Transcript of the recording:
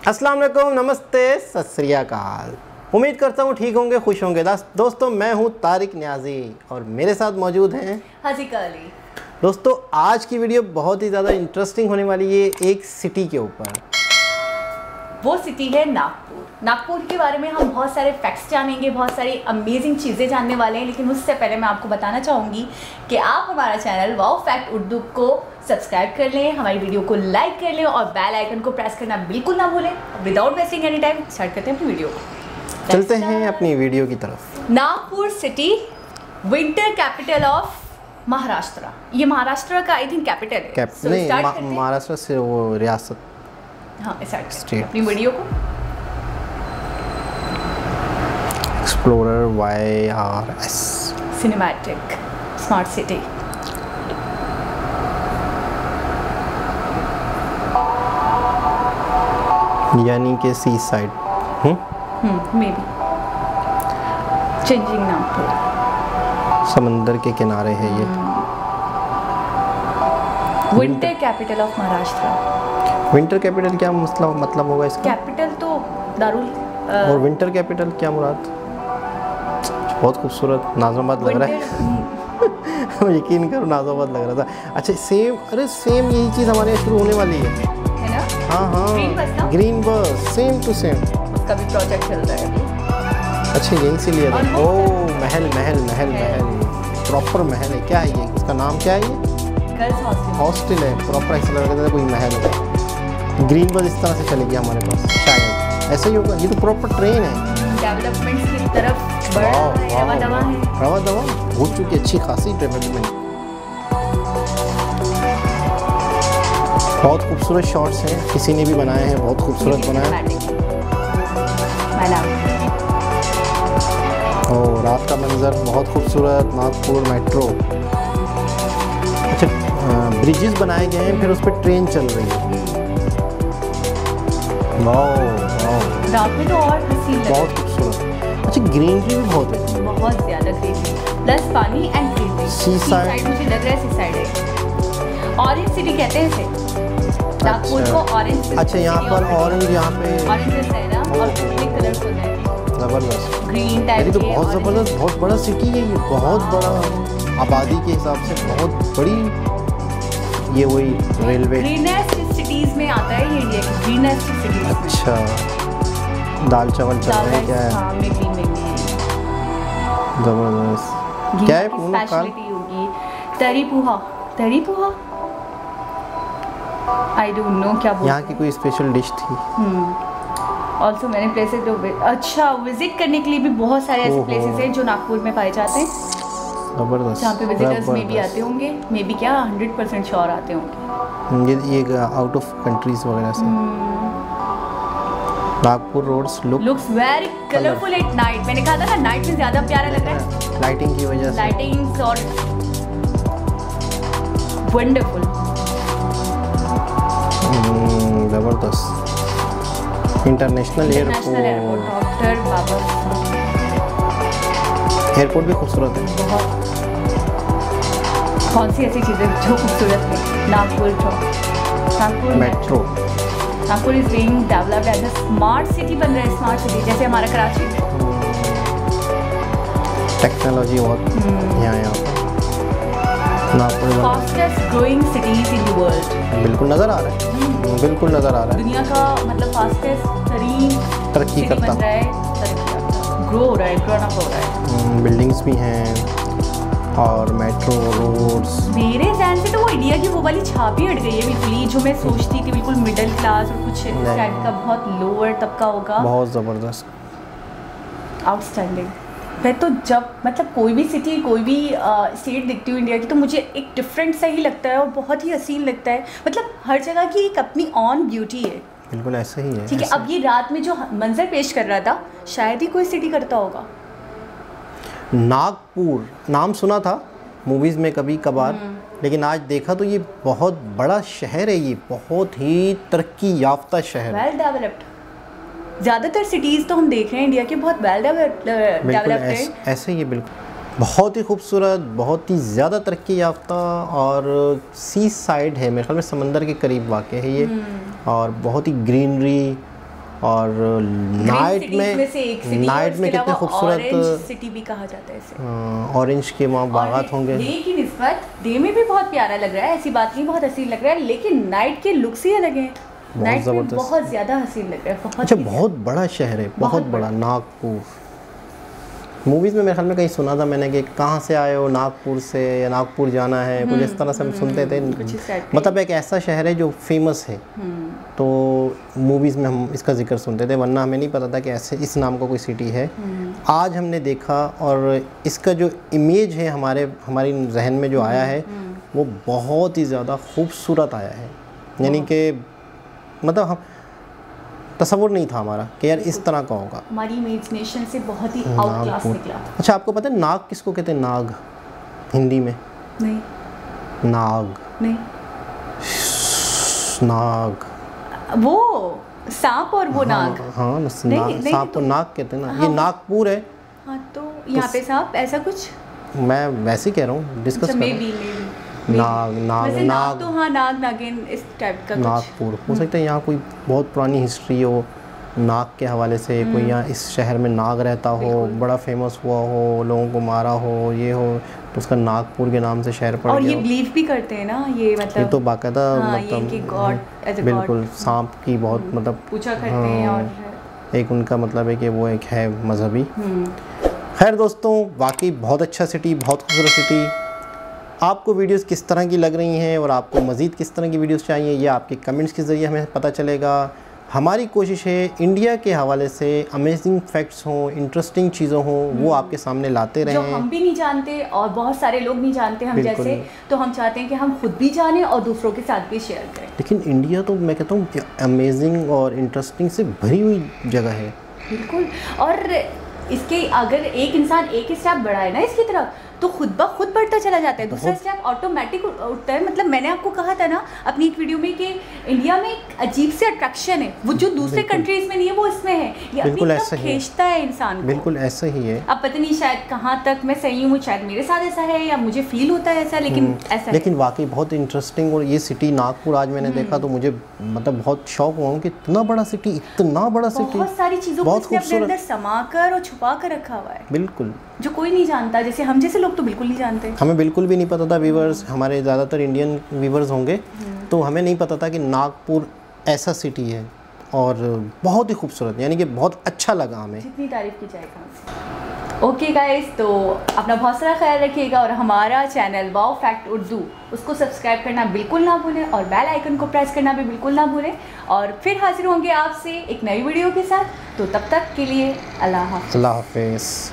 अस्सलाम वालेकुम, नमस्ते, सत श्री अकाल। उम्मीद करता हूँ ठीक होंगे, खुश होंगे। दोस्तों, मैं हूँ तारिक न्याजी और मेरे साथ मौजूद हैं हसीका अली। दोस्तों, आज की वीडियो बहुत ही ज़्यादा इंटरेस्टिंग होने वाली है एक सिटी के ऊपर। वो सिटी है नागपुर। नागपुर के बारे में हम बहुत सारे फैक्ट्स जानेंगे, बहुत सारी अमेजिंग चीज़ें जानने वाले हैं। लेकिन उससे पहले मैं आपको बताना चाहूँगी कि आप हमारा चैनल वाओ फैक्ट उर्दू को सब्सक्राइब कर लें, हमारी वीडियो को लाइक कर लें और बेल आइकन को प्रेस करना बिल्कुल ना भूलें। Without wasting any time start करते हैं अपनी वीडियो को। चलते हैं अपनी वीडियो की तरफ। Nagpur city winter capital of Maharashtra. ये महाराष्ट्र का आई थिंक कैपिटल है। नहीं, महाराष्ट्र से वो रियासत। हाँ, स्टार्ट अपनी वीडियो को। Explorer YRS cinematic smart city. यानी कि seaside. May be changing Nagpur. समंदर के किनारे है ये। Winter capital of Maharashtra. Winter capital क्या मतलब होगा इसका? कैपिटल तो दारुल। और विंटर कैपिटल क्या मुराद? बहुत खूबसूरत नाज़ाबाद लग रहा है। यकीन करो, नाज़ाबाद लग रहा था। अच्छा, सेम यही चीज़ हमारे यहाँ शुरू होने वाली है ना? हाँ, ग्रीन बस सेम टू सेम। उसका भी प्रोजेक्ट चल रहा है। अच्छा, यहीं से लिया था। ओह, महल प्रॉपर महल है। क्या है ये? इसका नाम क्या है? ये गर्ल्स हॉस्टल है। प्रॉपर ऐसा लग रहा था कोई महल है। ग्रीन बस इस तरह से चलेगी हमारे पास, शायद ऐसा ही होगा। ये तो प्रॉपर ट्रेन है। डेवलपमेंट की तरफ बढ़ रहा है। रवा दवा हो चुकी, अच्छी खासी डेवलपमेंट। बहुत खूबसूरत शॉट्स हैं, किसी ने भी बनाए हैं, बहुत खूबसूरत बनाया। और रात का मंजर बहुत खूबसूरत। नागपुर मेट्रो। अच्छा, ब्रिजेस बनाए गए हैं, फिर उस पर ट्रेन चल रही है। रात में तो और हसीन लगता है। बहुत खूबसूरत। अच्छा, ग्रीनरी भी बहुत है, बहुत ज़्यादा ग्रीनरी प्लस पानी एंड ग्रीनरी। सी साइड मुझे लग रहा है सी साइड है। ऑरेंज सिटी कहते हैं इसे, नागपुर को ऑरेंज। अच्छा, यहाँ पर ऑरेंज, यहाँ पे ऑरेंज है ना, और कितने कलरफुल है। ज़बरदस्त ग्रीन टाइप। तो बहुत ज़बरदस्त, बहुत बड़ा सिटी है ये। बहुत बड़ा, आबादी के हिसाब से बहुत बड़ी। ये वही रेलवे ग्रीनेस्ट सिटीज़ में आता है ये, इंडिया की ग्रीनेस्ट सिटीज़। अच्छा, दाल चावल चल रहे हैं क्या है? हाँ, में ज़बरदस्त। क्या है पूना काल? होगी तरी पोहा। आई डोंट नो क्या बोलते हैं। यहाँ की कोई स्पेशल डिश थी? ऑल्सो मैंने प्लेसेस अच्छा विजिट करने के लिए भी बहुत सारे ऐसे प्लेसेस हैं जो नागपुर में पाए जाते हैं। ज़बरदस्त। जहाँ पे विजिटर्स में भी आते होंगे, मे बी क्या 100% श्योर आते होंगे। ये आउट ऑफ कंट्रीज वगैरह से। Nagpur roads looks very colourful at night. मैंने कहा था ना, नाइट में ज़्यादा प्यारा लग रहा है लाइटिंग की वजह से। लाइटिंग्स और वंडरफुल। ज़बरदस्त। International airport. डॉक्टर बाबा एयरपोर्ट भी खूबसूरत है बहुत। कौन सी ऐसी चीज़ें जो खूबसूरत है? Nagpur metro. Nagpur is being developed as a smart city. बन रहा है स्मार्ट सिटी, जैसे हमारा कराची। टेक्नोलॉजी बहुत यहाँ Nagpur fastest growing cities in the world. बिल्कुल नज़र आ रहा है, बिल्कुल नज़र आ रहा है। दुनिया का मतलब फास्टेस्ट तरक्की करता है, ग्रो हो रहा है, ग्रोन अप हो रहा है। बिल्डिंग्स भी हैं और मेट्रो रोड्स। मेरे ध्यान से तो वो इंडिया की वो वाली छाप ही हट गई है बिल्कुल ही, जो मैं सोचती थी बिल्कुल मिडिल क्लास और कुछ टाइप का बहुत लोअर तबका होगा। बहुत ज़बरदस्त, आउटस्टैंडिंग। मैं तो जब मतलब कोई भी सिटी, कोई भी स्टेट दिखती हूँ इंडिया की, तो मुझे एक डिफरेंट सा ही लगता है और बहुत ही हसीन लगता है। मतलब हर जगह की एक अपनी ऑन ब्यूटी है। बिल्कुल ऐसा ही है। ठीक है, अब ये रात में जो मंजर पेश कर रहा था, शायद ही कोई सिटी करता होगा। नागपुर नाम सुना था मूवीज़ में कभी कभार, लेकिन आज देखा तो ये बहुत बड़ा शहर है। ये बहुत ही तरक्की याफ्ता शहर है, वेल डेवलप्ड। ज़्यादातर सिटीज़ तो हम देख रहे हैं इंडिया के बहुत वेल डेवलप्ड हैं। ऐसे ही बिल्कुल बहुत ही खूबसूरत, बहुत ही ज़्यादा तरक्की याफ्ता और सी साइड है, मेरे ख्याल में समंदर के करीब वाक़ है ये। और बहुत ही ग्रीनरी और नाइट में से एक सिटी नाइट में कितने खूबसूरत सिटी भी कहा जाता है इसे। ऑरेंज के वहाँ बागात होंगे। डे की निस्बत डे में भी बहुत प्यारा लग रहा है, ऐसी बात नहीं, बहुत हसीन लग रहा है, लेकिन नाइट के लुक्स ही अलग हैं। नाइट में बहुत ज़्यादा हसीन लग रहा है। बहुत अच्छा, बहुत बड़ा शहर है, बहुत बड़ा नागपुर। मूवीज़ में मेरे ख्याल में कहीं सुना था मैंने कि कहाँ से आए हो, नागपुर से, या नागपुर जाना है, कुछ इस तरह से हम सुनते थे। मतलब एक ऐसा शहर है जो फेमस है, तो मूवीज़ में हम इसका जिक्र सुनते थे, वरना हमें नहीं पता था कि ऐसे इस नाम का कोई सिटी है। आज हमने देखा और इसका जो इमेज है हमारी जहन में जो आया है वो बहुत ही ज़्यादा खूबसूरत आया है। यानी कि मतलब हम तसव्वुर नहीं था हमारा कि यार इस तरह का होगा। हमारी इमेजिनेशन से बहुत ही आउट क्लास निकला। अच्छा, आपको पता है नाग किसको कहते हैं? नाग हिंदी में? नहीं। नाग नहीं। नाग वो सांप और वो नाग। हाँ, सांप को नाग कहते हैं ना। ये नागपुर है। हाँ, तो यहाँ पे सांप ऐसा कुछ? मैं वैसे ही कह रहा हूँ, डिस्कस कर रहा हूँ। नाग तो हाँ, नागिन इस टाइप का नागपुर हो सकता है। यहाँ कोई बहुत पुरानी हिस्ट्री हो नाग के हवाले से, कोई यहाँ इस शहर में नाग रहता हो, बड़ा फेमस हुआ हो, लोगों को मारा हो, ये हो, तो उसका नागपुर के नाम से शहर पड़ गया। और ये बिलीव भी करते हैं ना, ये मतलब ये तो बाकायदा मतलब गॉड बिल्कुल सांप की बहुत मतलब पूजा करते हैं। और एक उनका मतलब है कि वो एक है मजहबी। खैर दोस्तों, वाकई बहुत अच्छा सिटी, बहुत खूबसूरत सिटी। आपको वीडियोस किस तरह की लग रही हैं और आपको मज़ीद किस तरह की वीडियोस चाहिए, ये आपके कमेंट्स के ज़रिए हमें पता चलेगा। हमारी कोशिश है इंडिया के हवाले से अमेजिंग फैक्ट्स हों, इंटरेस्टिंग चीज़ों हों, वो आपके सामने लाते रहें, जो हम भी नहीं जानते और बहुत सारे लोग नहीं जानते हम जैसे। तो हम चाहते हैं कि हम खुद भी जानें और दूसरों के साथ भी शेयर करें। लेकिन इंडिया तो मैं कहता हूँ अमेजिंग और इंटरेस्टिंग से भरी हुई जगह है। बिल्कुल। और इसके अगर एक इंसान एक ही स्टेप बढ़ाए ना इसकी तरफ, तो खुद ब खुद बढ़ता चला जाता है, दूसरा स्टेप ऑटोमेटिक उठता है। मतलब मैंने आपको कहा था ना अपनी एक वीडियो में कि इंडिया में एक अजीब से अट्रैक्शन है, वो जो दूसरे कंट्रीज में नहीं है वो इसमें है। ये अपनी तरफ खींचता है इंसान को। बिल्कुल ऐसा ही है। अब पता नहीं शायद कहाँ तक मैं सही हूँ, शायद मेरे साथ ऐसा है या मुझे फील होता है ऐसा, लेकिन ऐसा लेकिन वाकई बहुत इंटरेस्टिंग। और ये सिटी नागपुर आज मैंने देखा तो मुझे मतलब बहुत शौक हुआ कि इतना बड़ा सिटी, इतना बड़ा सिटी, बहुत सारी चीज़ों को इसने अपने अंदर समा कर और छुपा कर रखा हुआ है। बिल्कुल, जो कोई नहीं जानता, जैसे हम जैसे लोग तो बिल्कुल नहीं जानते। हमें बिल्कुल भी नहीं पता था। व्यूवर्स हमारे ज़्यादातर इंडियन व्यूवर्स होंगे, तो हमें नहीं पता था कि नागपुर ऐसा सिटी है और बहुत ही खूबसूरत, यानी कि बहुत अच्छा लगा हमें। जितनी तारीफ की जाए। ओके गाइस, तो अपना बहुत सारा ख्याल रखिएगा और हमारा चैनल वाओ फैक्ट उर्दू उसको सब्सक्राइब करना बिल्कुल ना भूलें और बेल आइकन को प्रेस करना भी बिल्कुल ना भूलें। और फिर हाजिर होंगे आपसे एक नई वीडियो के साथ। तो तब तक के लिए अल्लाह हाफ़िज़।